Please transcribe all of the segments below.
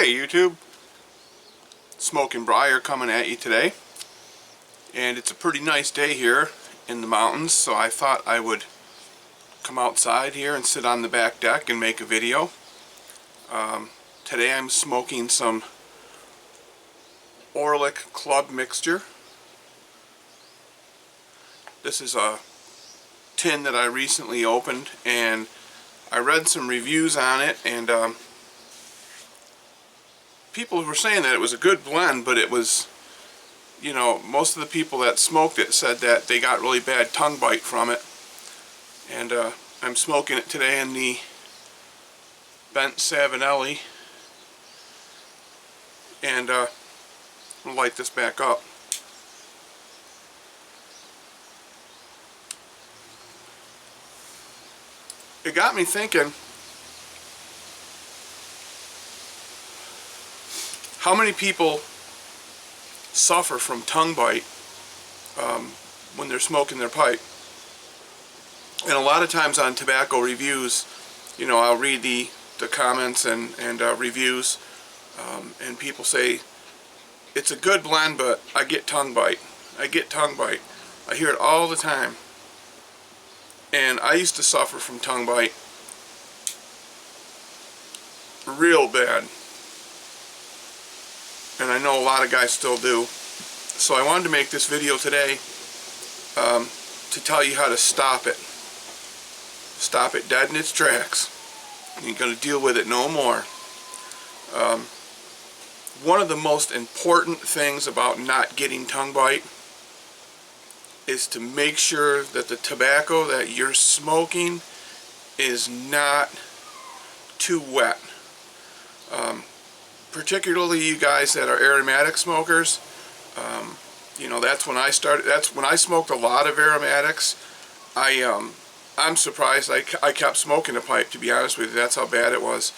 Hey YouTube, Smoking Briar coming at you today, and it's a pretty nice day here in the mountains, so I thought I would come outside here and sit on the back deck and make a video. Today I'm smoking some Orlik Club Mixture. This is a tin that I recently opened, and I read some reviews on it, and people were saying that it was a good blend, but it was, you know, most of the people that smoked it said that they got really bad tongue bite from it. And I'm smoking it today in the Bent Savinelli, and I'll light this back up. It got me thinking, how many people suffer from tongue bite when they're smoking their pipe? And a lot of times on tobacco reviews, you know, I'll read the comments and reviews, and people say, it's a good blend, but I get tongue bite. I get tongue bite. I hear it all the time. And I used to suffer from tongue bite real bad. And I know a lot of guys still do. So I wanted to make this video today to tell you how to stop it. Stop it dead in its tracks. You're going to deal with it no more. One of the most important things about not getting tongue bite is to make sure that the tobacco that you're smoking is not too wet. Particularly you guys that are aromatic smokers, you know, that's when I started. That's when I smoked a lot of aromatics. I'm surprised I kept smoking a pipe, to be honest with you. That's how bad it was.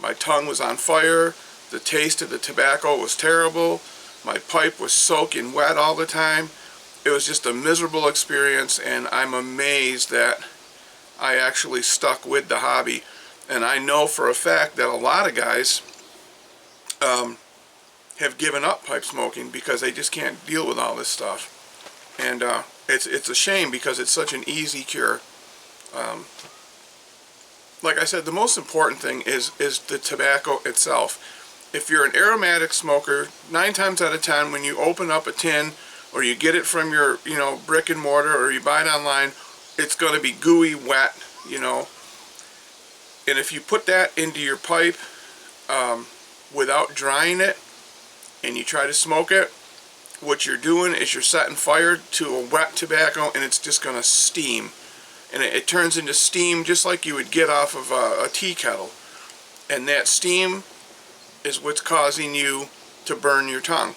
My tongue was on fire. The taste of the tobacco was terrible. My pipe was soaking wet all the time. It was just a miserable experience, and I'm amazed that I actually stuck with the hobby. And I know for a fact that a lot of guys have given up pipe smoking because they just can't deal with all this stuff. And it's a shame because it's such an easy cure. Like I said, the most important thing is the tobacco itself. If you're an aromatic smoker, 9 times out of 10, when you open up a tin or you get it from your, you know, brick and mortar, or you buy it online, it's going to be gooey, wet, you know. And if you put that into your pipe without drying it and you try to smoke it, what you're doing is you're setting fire to a wet tobacco, and it's just going to steam. And it turns into steam just like you would get off of a tea kettle. And that steam is what's causing you to burn your tongue.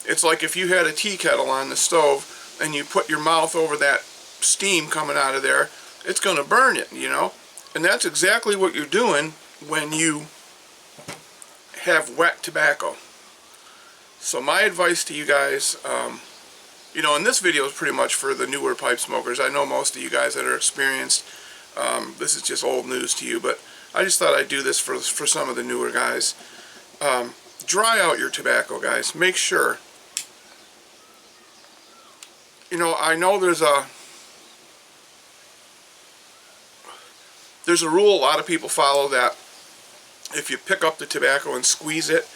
It's like if you had a tea kettle on the stove and you put your mouth over that steam coming out of there, it's going to burn it, you know. And that's exactly what you're doing when you have wet tobacco. So my advice to you guys, you know, and this video is pretty much for the newer pipe smokers. I know most of you guys that are experienced, this is just old news to you, but I just thought I'd do this for some of the newer guys. Dry out your tobacco, guys. Make sure. You know, I know there's a rule a lot of people follow, that if you pick up the tobacco and squeeze it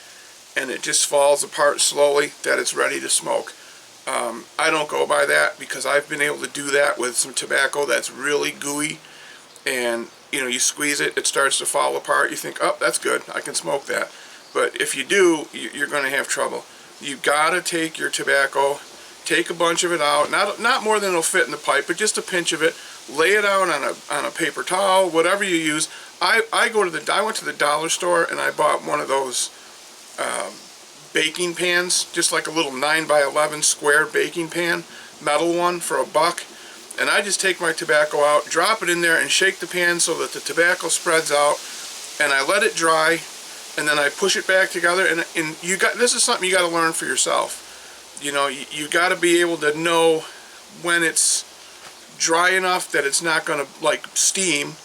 and it just falls apart slowly, that it's ready to smoke. I don't go by that, because I've been able to do that with some tobacco that's really gooey, and you know, you squeeze it, it starts to fall apart, you think, oh, that's good, I can smoke that. But if you do, you're going to have trouble. You gotta take your tobacco, take a bunch of it out, not more than it'll fit in the pipe, but just a pinch of it, lay it out on a paper towel, whatever you use. I went to the dollar store and I bought one of those baking pans, just like a little 9x11 square baking pan, metal one, for $1. And I just take my tobacco out, drop it in there, and shake the pan so that the tobacco spreads out, and I let it dry, and then I push it back together. And this is something you got to learn for yourself. You know, you got to be able to know when it's dry enough that it's not going to like steam,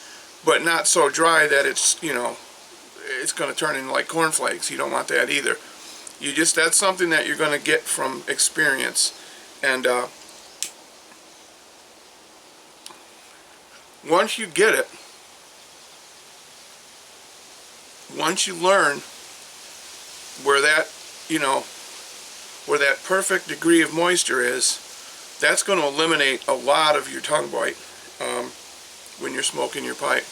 but not so dry that it's, you know, it's going to turn into like cornflakes. You don't want that either. That's something that you're going to get from experience. And once you get it, once you learn where that, where that perfect degree of moisture is, that's going to eliminate a lot of your tongue bite when you're smoking your pipe.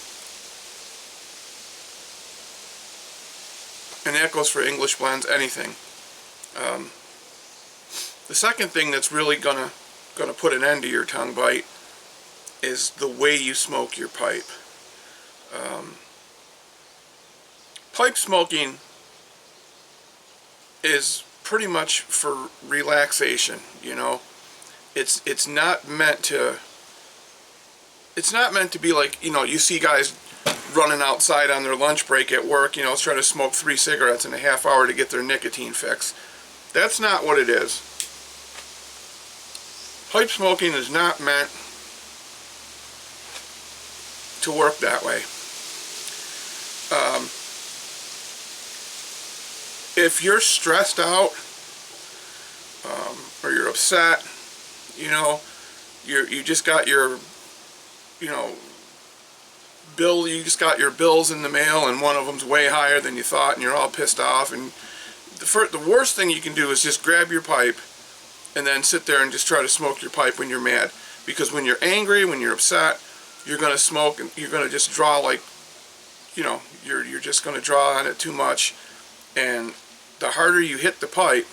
And that goes for English blends, anything. The second thing that's really gonna put an end to your tongue bite is the way you smoke your pipe. Pipe smoking is pretty much for relaxation. It's not meant to be like, you see guys running outside on their lunch break at work, trying to smoke 3 cigarettes in a half hour to get their nicotine fix. That's not what it is. Pipe smoking is not meant to work that way. If you're stressed out, or you're upset, you just got your, you just got your bills in the mail and one of them's way higher than you thought and you're all pissed off, and the worst thing you can do is just grab your pipe and then sit there and just try to smoke your pipe when you're mad. Because when you're angry, when you're upset, you're going to smoke and you're going to just draw like, you're just going to draw on it too much, and the harder you hit the pipe,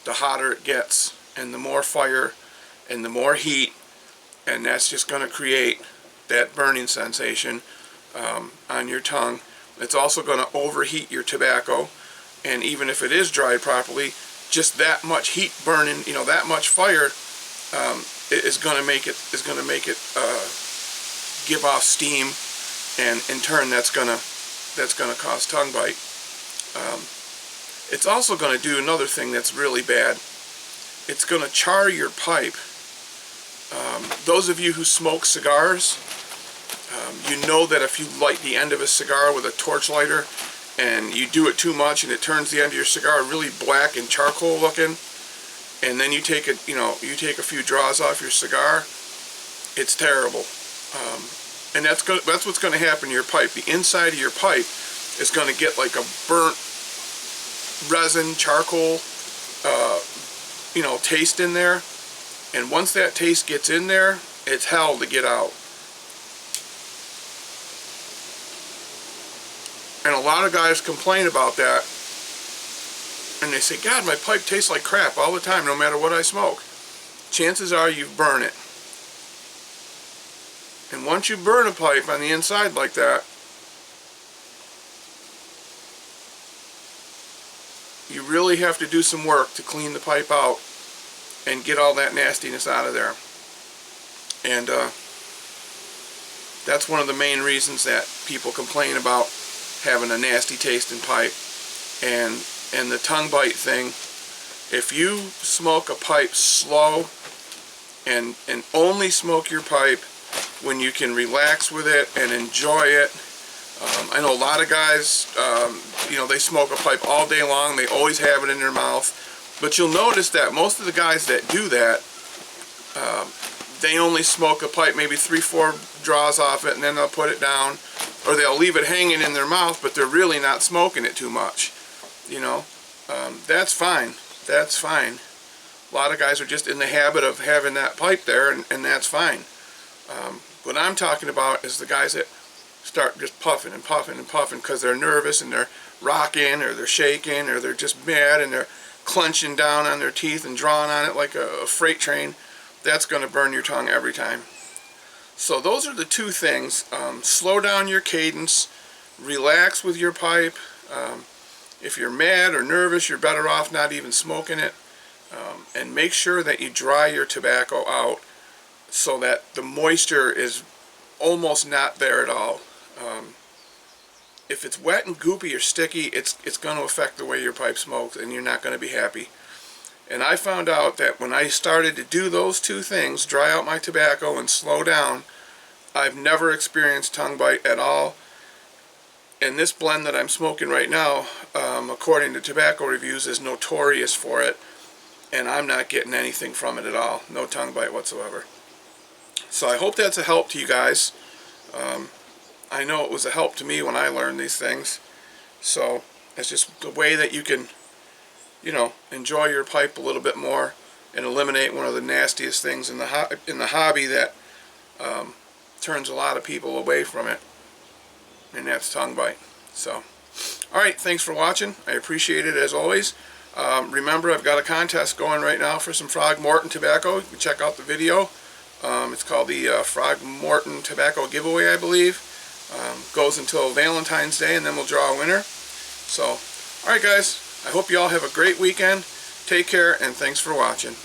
the hotter it gets, and the more fire and the more heat, and that's just going to create that burning sensation on your tongue. It's also going to overheat your tobacco, and even if it is dried properly, just that much heat burning, that much fire is going to make it give off steam, and in turn that's going to cause tongue bite. It's also going to do another thing that's really bad. It's going to char your pipe. Those of you who smoke cigars, you know that if you light the end of a cigar with a torch lighter and you do it too much and it turns the end of your cigar really black and charcoal looking, and then you take a few draws off your cigar, it's terrible. And that's what's going to happen to your pipe. The inside of your pipe is going to get like a burnt resin, charcoal, taste in there. And once that taste gets in there, it's hell to get out. And a lot of guys complain about that. And they say, God, my pipe tastes like crap all the time, no matter what I smoke. Chances are you've burned it. And once you burn a pipe on the inside like that, you really have to do some work to clean the pipe out and get all that nastiness out of there. And that's one of the main reasons that people complain about having a nasty taste in pipe. And the tongue bite thing, if you smoke a pipe slow and only smoke your pipe when you can relax with it and enjoy it. I know a lot of guys, they smoke a pipe all day long. They always have it in their mouth. But you'll notice that most of the guys that do that, they only smoke a pipe, maybe 3-4 draws off it, and then they'll put it down. Or they'll leave it hanging in their mouth, but they're really not smoking it too much. That's fine. That's fine. A lot of guys are just in the habit of having that pipe there, and that's fine. What I'm talking about is the guys that start just puffing and puffing and puffing because they're nervous and they're rocking or they're shaking or they're just mad and they're clenching down on their teeth and drawing on it like a freight train. That's going to burn your tongue every time. So those are the two things. Slow down your cadence, relax with your pipe. If you're mad or nervous, you're better off not even smoking it. And make sure that you dry your tobacco out so that the moisture is almost not there at all. If it's wet and goopy or sticky, it's going to affect the way your pipe smokes, and you're not going to be happy. And I found out that when I started to do those two things, dry out my tobacco and slow down, I've never experienced tongue bite at all. And this blend that I'm smoking right now, according to tobacco reviews, is notorious for it. And I'm not getting anything from it at all. No tongue bite whatsoever. So I hope that's a help to you guys. I know it was a help to me when I learned these things. So it's just the way that you can, you know, enjoy your pipe a little bit more and eliminate one of the nastiest things in the hobby that turns a lot of people away from it, and that's tongue bite. So, alright, thanks for watching. I appreciate it as always. Remember, I've got a contest going right now for some Frog Morton tobacco. You can check out the video. It's called the Frog Morton Tobacco Giveaway, I believe. Goes until Valentine's Day, and then we'll draw a winner. So, alright guys, I hope you all have a great weekend. Take care, and thanks for watching.